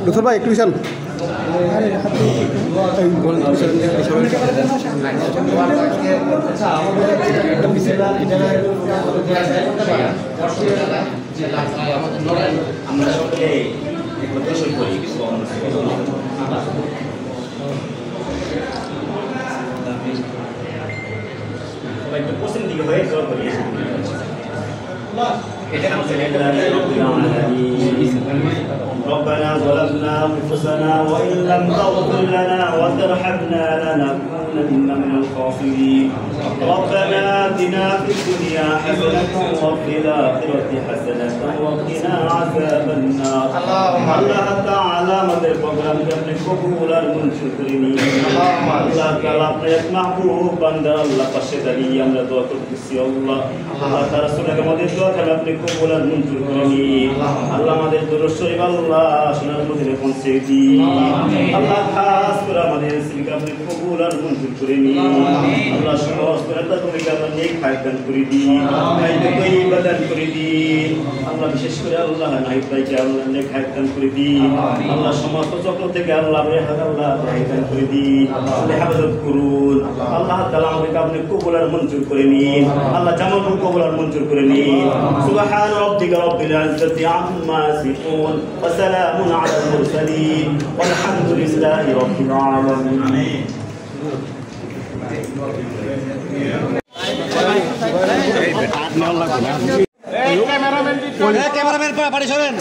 Dokter baik, tulisan. ربنا ظلمنا أنفسنا وإن لم تغفر لنا وترحمنا لنكونن من الخاسرين ربنا آتنا في الدنيا حسنة وفي الآخرة حسنة وقنا عذاب النار الله تعالى আমাদের প্রোগ্রামকে আপনি কবুল আর মঞ্জুর করে নিন আল্লাহ তাআলা আপনার মাহবুব বান্দা আল্লাহ পাশে দাঁড়িয়ে আমরা দোয়া করতেছি আল্লাহ আল্লাহ তাআলা রাসূলের আমাদের দোয়াকে আপনি কবুল আর মঞ্জুর করে নিন আল্লাহ আমাদের দরুদ শরীফ আল্লাহ সোনার মদিনায় পৌঁছে দিন আল্লাহ খাস করে আমাদের সিলকে আপনি কবুল আর মঞ্জুর করে নিন আল্লাহ সমস্ত নেতাকর্মীকে আল্লাহ নেক হায়াত দান করে দিন হায়াত তয়্যিবা দান করে দিন আল্লাহ বিশেষ করে আল্লাহ নাহিদ ভাইকে আল্লাহ নেক হায়াত দান করে দিন আল্লাহ সমস্ত চক্র থেকে আল্লাহ রেহাত আল্লাহ হায়াত দান করে দিন আল্লাহ হেফাজত করুন আল্লাহ তাআলা আমাদেরকে আপনি কবুল আর মঞ্জুর করে নিন আল্লাহ জামাতুল কবুল আর মঞ্জুর করে নিন সুবহান রাব্বিকা রাব্বিল ইজ্জাতি আম্মা ইয়াসিফুন ওয়া সালামুন আলাল মুরসালিন ওয়ালহামদুলিল্লাহি রাব্বিল আলামিন আমিন ক্যামেরাম্যান পাড়ি সরেন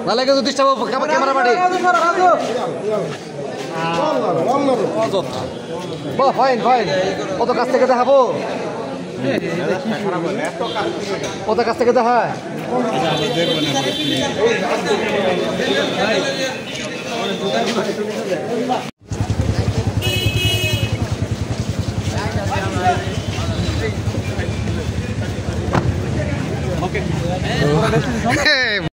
ভালো কিছু ডিস্টার্ব ক্যামেরা পাড়ি ফাইন ফাইন কত কাছ থেকে দেখাবো কত কাছ থেকে দেখায় Okay.